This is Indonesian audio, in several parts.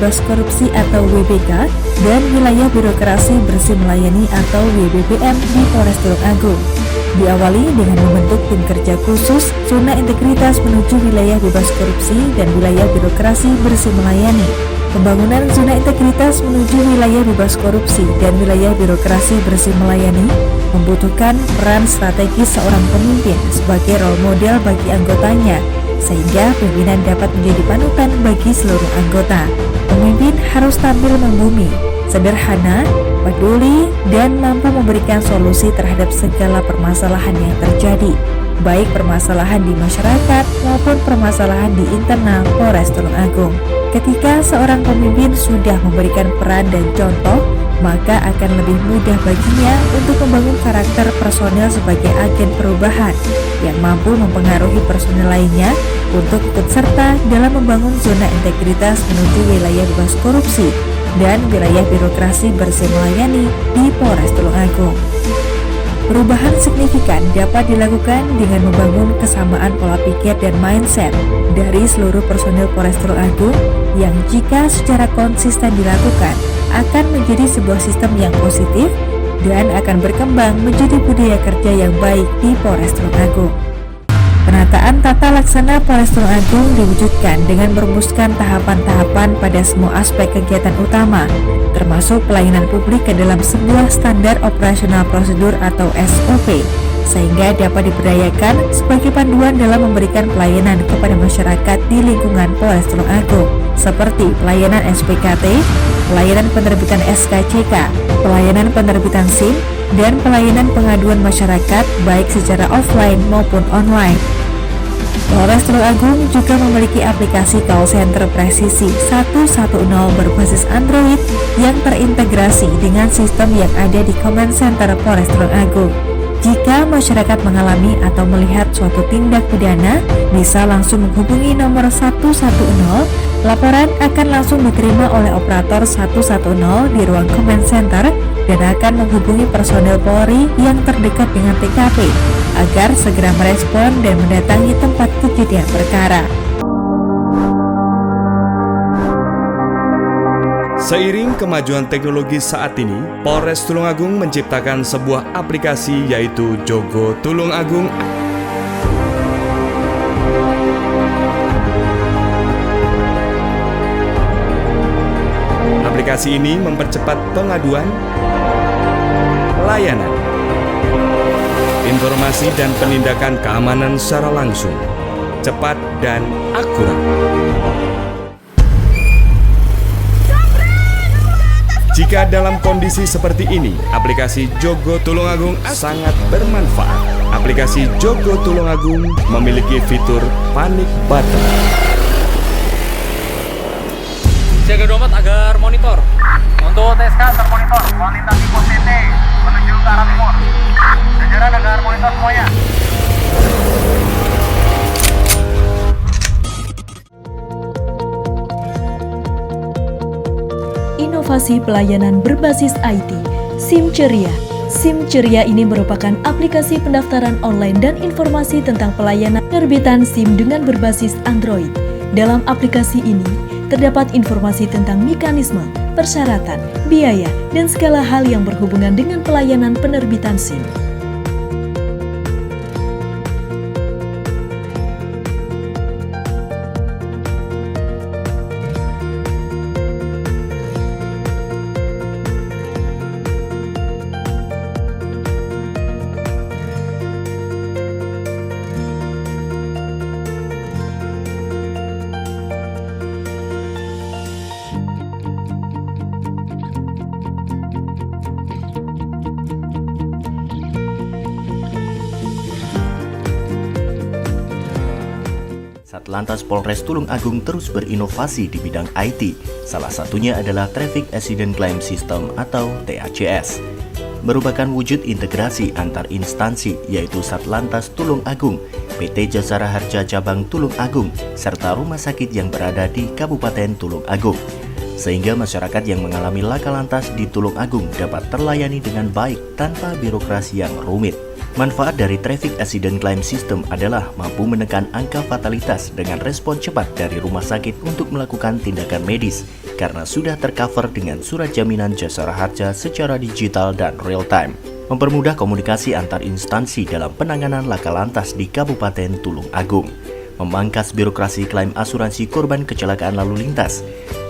Bebas Korupsi atau WBK dan Wilayah Birokrasi Bersih Melayani atau WBBM di Polres Tulung Agung. Diawali dengan membentuk tim kerja khusus zona integritas menuju wilayah bebas korupsi dan wilayah birokrasi bersih melayani. Pembangunan zona integritas menuju wilayah bebas korupsi dan wilayah birokrasi bersih melayani membutuhkan peran strategis seorang pemimpin sebagai role model bagi anggotanya, sehingga pimpinan dapat menjadi panutan bagi seluruh anggota. Pemimpin harus tampil membumi, sederhana, peduli, dan mampu memberikan solusi terhadap segala permasalahan yang terjadi, baik permasalahan di masyarakat maupun permasalahan di internal Polres Tulung Agung. Ketika seorang pemimpin sudah memberikan peran dan contoh, maka akan lebih mudah baginya untuk membangun karakter personel sebagai agen perubahan yang mampu mempengaruhi personel lainnya untuk ikut serta dalam membangun zona integritas menuju wilayah bebas korupsi dan wilayah birokrasi bersih melayani di Polres Tulung Agung. Perubahan signifikan dapat dilakukan dengan membangun kesamaan pola pikir dan mindset dari seluruh personil Polres Tulung Agung yang jika secara konsisten dilakukan akan menjadi sebuah sistem yang positif dan akan berkembang menjadi budaya kerja yang baik di Polres Tulung Agung. Penataan tata laksana Polres Tulung Agung diwujudkan dengan merumuskan tahapan-tahapan pada semua aspek kegiatan utama, termasuk pelayanan publik ke dalam sebuah standar operasional prosedur atau SOP, sehingga dapat diberdayakan sebagai panduan dalam memberikan pelayanan kepada masyarakat di lingkungan Polres Tulung Agung, seperti pelayanan SPKT, pelayanan penerbitan SKCK, pelayanan penerbitan SIM, dan pelayanan pengaduan masyarakat baik secara offline maupun online. Polres Tulung Agung juga memiliki aplikasi call center presisi 110 berbasis Android yang terintegrasi dengan sistem yang ada di Command Center Polres Tulung Agung. Jika masyarakat mengalami atau melihat suatu tindak pidana, bisa langsung menghubungi nomor 110. Laporan akan langsung diterima oleh operator 110 di ruang Command Center dan akan menghubungi personel Polri yang terdekat dengan TKP agar segera merespon dan mendatangi tempat kejadian perkara. Seiring kemajuan teknologi saat ini, Polres Tulung Agung menciptakan sebuah aplikasi yaitu Jogo Tulung Agung. Aplikasi ini mempercepat pengaduan, layanan, informasi dan penindakan keamanan secara langsung, cepat dan akurat. Jika dalam kondisi seperti ini, aplikasi Jogo Tulung Agung sangat bermanfaat. Aplikasi Jogo Tulung Agung memiliki fitur panic button. Siaga 24 agar monitor. Untuk TSK termonitor, melintasi pos TT menuju ke arah timur. Jajaran agar monitor semuanya. Inovasi pelayanan berbasis IT, SIM Ceria. SIM Ceria ini merupakan aplikasi pendaftaran online dan informasi tentang pelayanan penerbitan SIM dengan berbasis Android. Dalam aplikasi ini, terdapat informasi tentang mekanisme, persyaratan, biaya, dan segala hal yang berhubungan dengan pelayanan penerbitan SIM. Satlantas Polres Tulung Agung terus berinovasi di bidang IT. Salah satunya adalah Traffic Accident Claim System atau TACS. Merupakan wujud integrasi antar instansi yaitu Satlantas Tulung Agung, PT Jasara Harja Cabang Tulung Agung, serta rumah sakit yang berada di Kabupaten Tulung Agung. Sehingga masyarakat yang mengalami laka lantas di Tulung Agung dapat terlayani dengan baik tanpa birokrasi yang rumit. Manfaat dari Traffic Accident Claim System adalah mampu menekan angka fatalitas dengan respon cepat dari rumah sakit untuk melakukan tindakan medis karena sudah tercover dengan surat jaminan jasara harja secara digital dan real time. Mempermudah komunikasi antar instansi dalam penanganan laka lantas di Kabupaten Tulung Agung. Memangkas birokrasi klaim asuransi korban kecelakaan lalu lintas,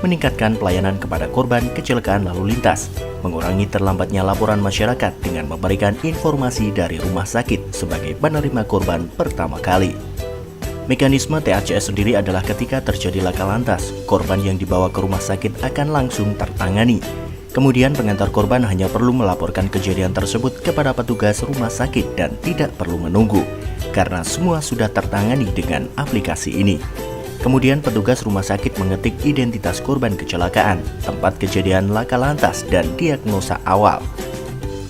meningkatkan pelayanan kepada korban kecelakaan lalu lintas, mengurangi terlambatnya laporan masyarakat dengan memberikan informasi dari rumah sakit sebagai penerima korban pertama kali. Mekanisme TACS sendiri adalah ketika terjadi laka lantas, korban yang dibawa ke rumah sakit akan langsung tertangani. Kemudian pengantar korban hanya perlu melaporkan kejadian tersebut kepada petugas rumah sakit dan tidak perlu menunggu, karena semua sudah tertangani dengan aplikasi ini. Kemudian petugas rumah sakit mengetik identitas korban kecelakaan, tempat kejadian laka lantas, dan diagnosa awal.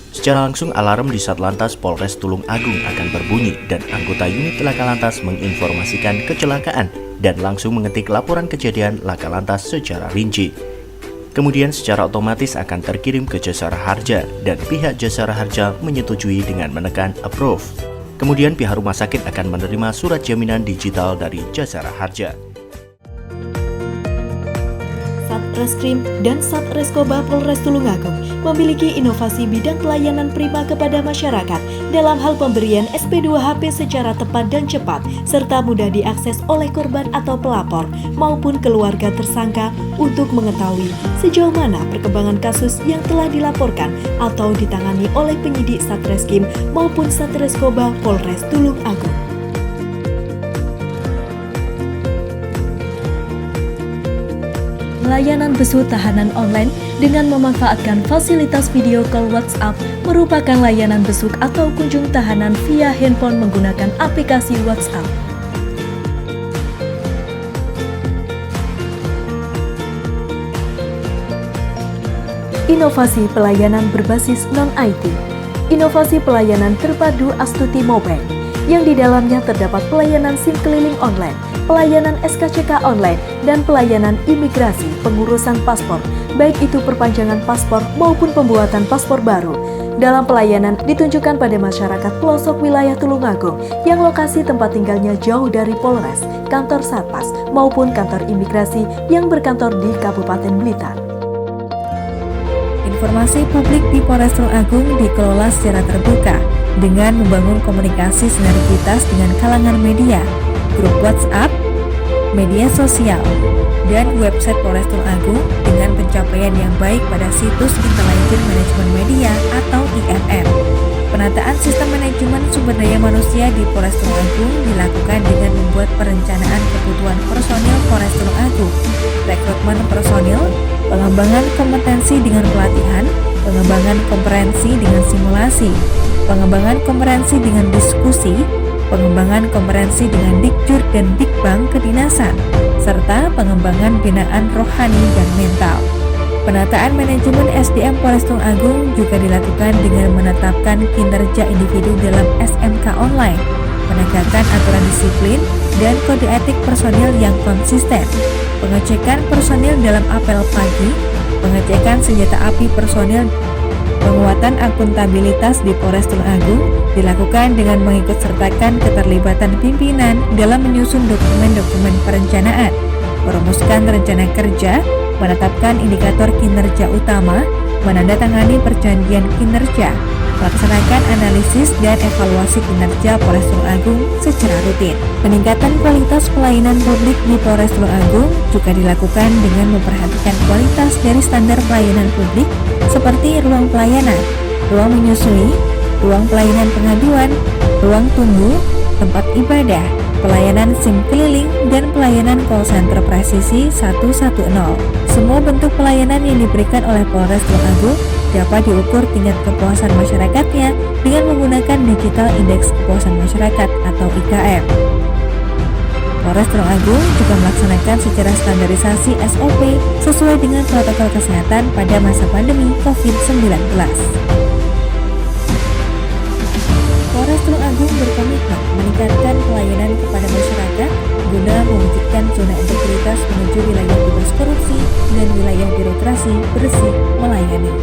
Secara langsung alarm di Satlantas Polres Tulung Agung akan berbunyi dan anggota unit laka lantas menginformasikan kecelakaan dan langsung mengetik laporan kejadian laka lantas secara rinci. Kemudian secara otomatis akan terkirim ke jasara harja dan pihak jasara harja menyetujui dengan menekan approve. Kemudian pihak rumah sakit akan menerima surat jaminan digital dari jasara harja. Satreskrim dan Satreskoba Polres Tulungagung memiliki inovasi bidang pelayanan prima kepada masyarakat dalam hal pemberian SP2HP secara tepat dan cepat, serta mudah diakses oleh korban atau pelapor maupun keluarga tersangka untuk mengetahui sejauh mana perkembangan kasus yang telah dilaporkan atau ditangani oleh penyidik Satreskrim maupun Satreskoba Polres Tulungagung. Layanan besu tahanan online dengan memanfaatkan fasilitas video call WhatsApp merupakan layanan besuk atau kunjung tahanan via handphone menggunakan aplikasi WhatsApp. Inovasi pelayanan berbasis non-IT. Inovasi pelayanan terpadu Astuti Mobile, yang di dalamnya terdapat pelayanan SIM keliling online, pelayanan SKCK online, dan pelayanan imigrasi pengurusan paspor, baik itu perpanjangan paspor maupun pembuatan paspor baru. Dalam pelayanan ditunjukkan pada masyarakat pelosok wilayah Tulungagung yang lokasi tempat tinggalnya jauh dari Polres, kantor Satpas, maupun kantor imigrasi yang berkantor di Kabupaten Blitar. Informasi publik di Polres Tulungagung dikelola secara terbuka dengan membangun komunikasi sinergitas dengan kalangan media, grup WhatsApp, media sosial, dan website Polres Tulungagung dengan pencapaian yang baik pada situs Intelligent Management Media atau IMM. Penataan sistem manajemen sumber daya manusia di Polres Tulungagung dilakukan dengan membuat perencanaan kebutuhan personil Polres Tulungagung, rekrutmen personil, pengembangan kompetensi dengan pelatihan, pengembangan kompetensi dengan simulasi, pengembangan kompetensi dengan diskusi, pengembangan kompetensi dengan Dikjur dan Dikbang kedinasan, serta pengembangan binaan rohani dan mental. Penataan manajemen SDM Polres Tulungagung juga dilakukan dengan menetapkan kinerja individu dalam SMK online, penegakan aturan disiplin dan kode etik personil yang konsisten, pengecekan personil dalam apel pagi, pengecekan senjata api personil. Penguatan akuntabilitas di Polres Tulungagung dilakukan dengan mengikut sertakan keterlibatan pimpinan dalam menyusun dokumen-dokumen perencanaan, merumuskan rencana kerja, menetapkan indikator kinerja utama, menandatangani perjanjian kinerja, melaksanakan analisis dan evaluasi kinerja Polres Tulungagung secara rutin. Peningkatan kualitas pelayanan publik di Polres Tulungagung juga dilakukan dengan memperhatikan kualitas dari standar pelayanan publik seperti ruang pelayanan, ruang menyusui, ruang pelayanan pengaduan, ruang tunggu, tempat ibadah, pelayanan SIM keliling, dan pelayanan call center presisi 110. Semua bentuk pelayanan yang diberikan oleh Polres Tulungagung dapat diukur tingkat kepuasan masyarakatnya dengan menggunakan Digital Indeks Kepuasan Masyarakat atau IKM. Polres Tulungagung juga melaksanakan secara standarisasi SOP sesuai dengan protokol kesehatan pada masa pandemi COVID-19. Polres Tulungagung berkomitmen meningkatkan pelayanan kepada masyarakat guna mewujudkan zona integritas menuju wilayah bebas korupsi dan wilayah birokrasi bersih melayani.